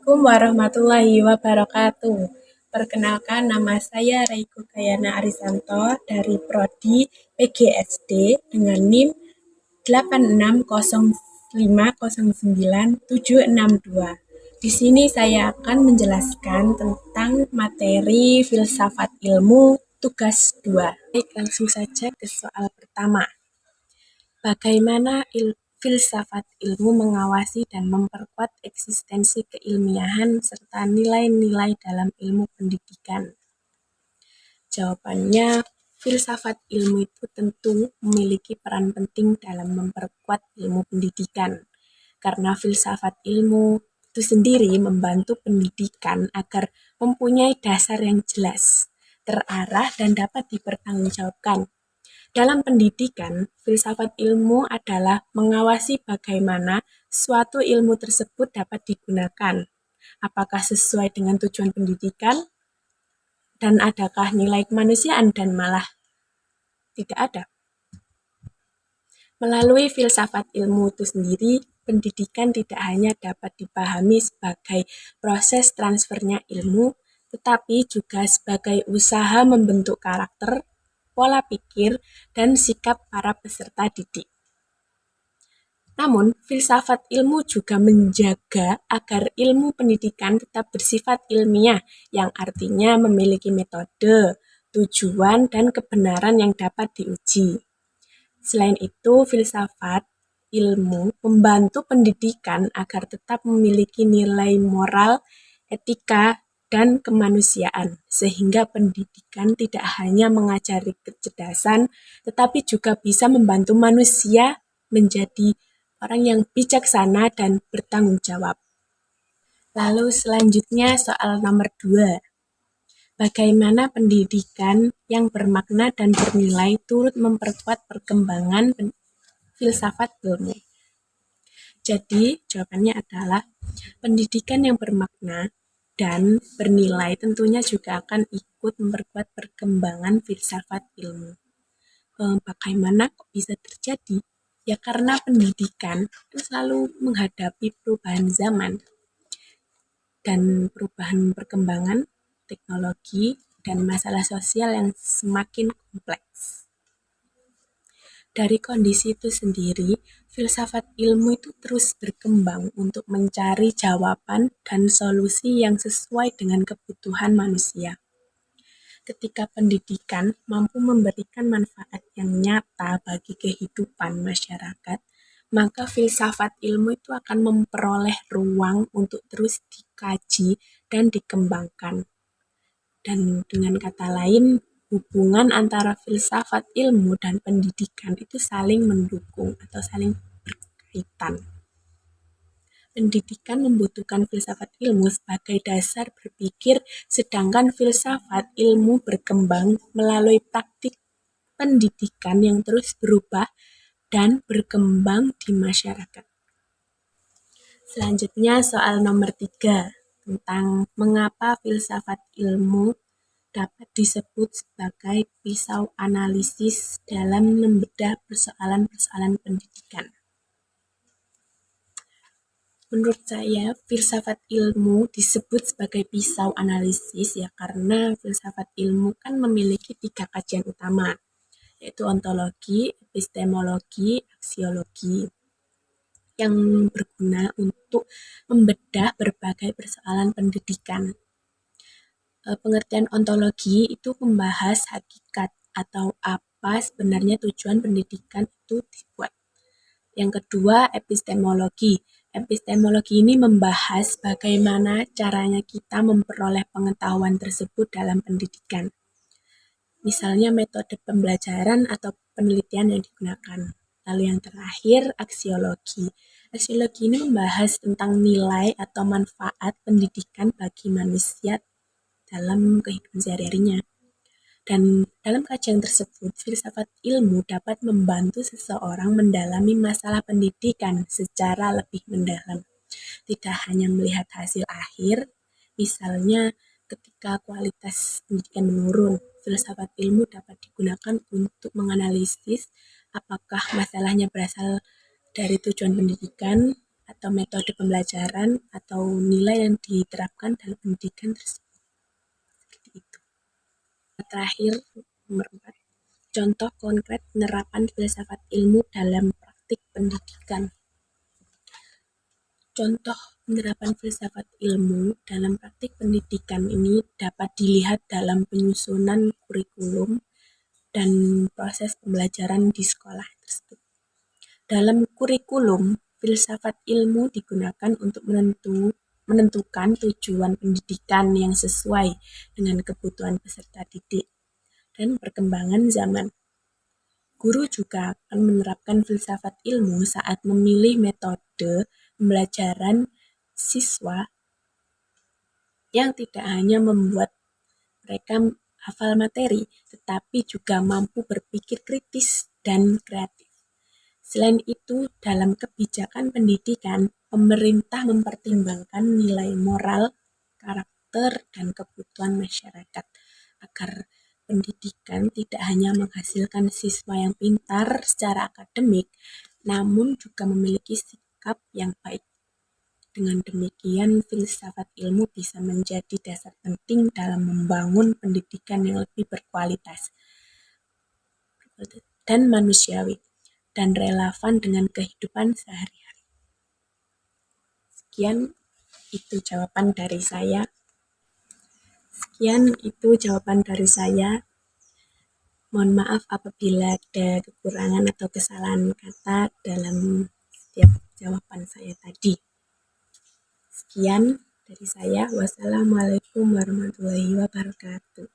Assalamualaikum warahmatullahi wabarakatuh. Perkenalkan, nama saya Reiko Gayana Arisanto dari Prodi PGSD dengan NIM 8605097762. Di sini saya akan menjelaskan tentang materi filsafat ilmu tugas 2. Baik, langsung saja ke soal pertama. Bagaimana filsafat ilmu mengawasi dan memperkuat eksistensi keilmiahan serta nilai-nilai dalam ilmu pendidikan? Jawabannya, filsafat ilmu itu tentu memiliki peran penting dalam memperkuat ilmu pendidikan. Karena filsafat ilmu itu sendiri membantu pendidikan agar mempunyai dasar yang jelas, terarah, dan dapat dipertanggungjawabkan. Dalam pendidikan, filsafat ilmu adalah mengawasi bagaimana suatu ilmu tersebut dapat digunakan, apakah sesuai dengan tujuan pendidikan, dan adakah nilai kemanusiaan dan malah tidak ada. Melalui filsafat ilmu itu sendiri, pendidikan tidak hanya dapat dipahami sebagai proses transfernya ilmu, tetapi juga sebagai usaha membentuk karakter, pola pikir, dan sikap para peserta didik. Namun, filsafat ilmu juga menjaga agar ilmu pendidikan tetap bersifat ilmiah, yang artinya memiliki metode, tujuan, dan kebenaran yang dapat diuji. Selain itu, filsafat ilmu membantu pendidikan agar tetap memiliki nilai moral, etika, dan kemanusiaan, sehingga pendidikan tidak hanya mengajari kecerdasan, tetapi juga bisa membantu manusia menjadi orang yang bijaksana dan bertanggung jawab. Lalu selanjutnya soal nomor 2. Bagaimana pendidikan yang bermakna dan bernilai turut memperkuat perkembangan filsafat ilmu? Jadi, jawabannya adalah pendidikan yang bermakna dan bernilai tentunya juga akan ikut memperkuat perkembangan filsafat ilmu. Bagaimana kok bisa terjadi? Ya karena pendidikan itu selalu menghadapi perubahan zaman dan perubahan perkembangan teknologi dan masalah sosial yang semakin kompleks. Dari kondisi itu sendiri, filsafat ilmu itu terus berkembang untuk mencari jawaban dan solusi yang sesuai dengan kebutuhan manusia. Ketika pendidikan mampu memberikan manfaat yang nyata bagi kehidupan masyarakat, maka filsafat ilmu itu akan memperoleh ruang untuk terus dikaji dan dikembangkan. Dan dengan kata lain, hubungan antara filsafat ilmu dan pendidikan itu saling mendukung atau saling berkaitan. Pendidikan membutuhkan filsafat ilmu sebagai dasar berpikir, sedangkan filsafat ilmu berkembang melalui praktik pendidikan yang terus berubah dan berkembang di masyarakat. Selanjutnya soal nomor 3 tentang mengapa filsafat ilmu dapat disebut sebagai pisau analisis dalam membedah persoalan-persoalan pendidikan. Menurut saya, filsafat ilmu disebut sebagai pisau analisis ya karena filsafat ilmu kan memiliki 3 kajian utama, yaitu ontologi, epistemologi, aksiologi, yang berguna untuk membedah berbagai persoalan pendidikan. Pengertian ontologi itu membahas hakikat atau apa sebenarnya tujuan pendidikan itu dibuat. Yang kedua, epistemologi. Epistemologi ini membahas bagaimana caranya kita memperoleh pengetahuan tersebut dalam pendidikan. Misalnya metode pembelajaran atau penelitian yang digunakan. Lalu yang terakhir, aksiologi. Aksiologi ini membahas tentang nilai atau manfaat pendidikan bagi manusia dalam kehidupan sehari-harinya. Dan dalam kajian tersebut, filsafat ilmu dapat membantu seseorang mendalami masalah pendidikan secara lebih mendalam. Tidak hanya melihat hasil akhir, misalnya ketika kualitas pendidikan menurun, filsafat ilmu dapat digunakan untuk menganalisis apakah masalahnya berasal dari tujuan pendidikan atau metode pembelajaran atau nilai yang diterapkan dalam pendidikan tersebut. Seperti itu. Terakhir, nomor 4. Contoh konkret penerapan filsafat ilmu dalam praktik pendidikan. Contoh penerapan filsafat ilmu dalam praktik pendidikan ini dapat dilihat dalam penyusunan kurikulum dan proses pembelajaran di sekolah tersebut. Dalam kurikulum, filsafat ilmu digunakan untuk menentukan tujuan pendidikan yang sesuai dengan kebutuhan peserta didik dan perkembangan zaman. Guru juga akan menerapkan filsafat ilmu saat memilih metode pembelajaran siswa yang tidak hanya membuat mereka hafal materi, tetapi juga mampu berpikir kritis dan kreatif. Selain itu, dalam kebijakan pendidikan, pemerintah mempertimbangkan nilai moral, karakter, dan kebutuhan masyarakat agar pendidikan tidak hanya menghasilkan siswa yang pintar secara akademik, namun juga memiliki sikap yang baik. Dengan demikian, filsafat ilmu bisa menjadi dasar penting dalam membangun pendidikan yang lebih berkualitas dan manusiawi, dan relevan dengan kehidupan sehari-hari. Sekian itu jawaban dari saya. Mohon maaf apabila ada kekurangan atau kesalahan kata dalam setiap jawaban saya tadi. Sekian dari saya. Wassalamualaikum warahmatullahi wabarakatuh.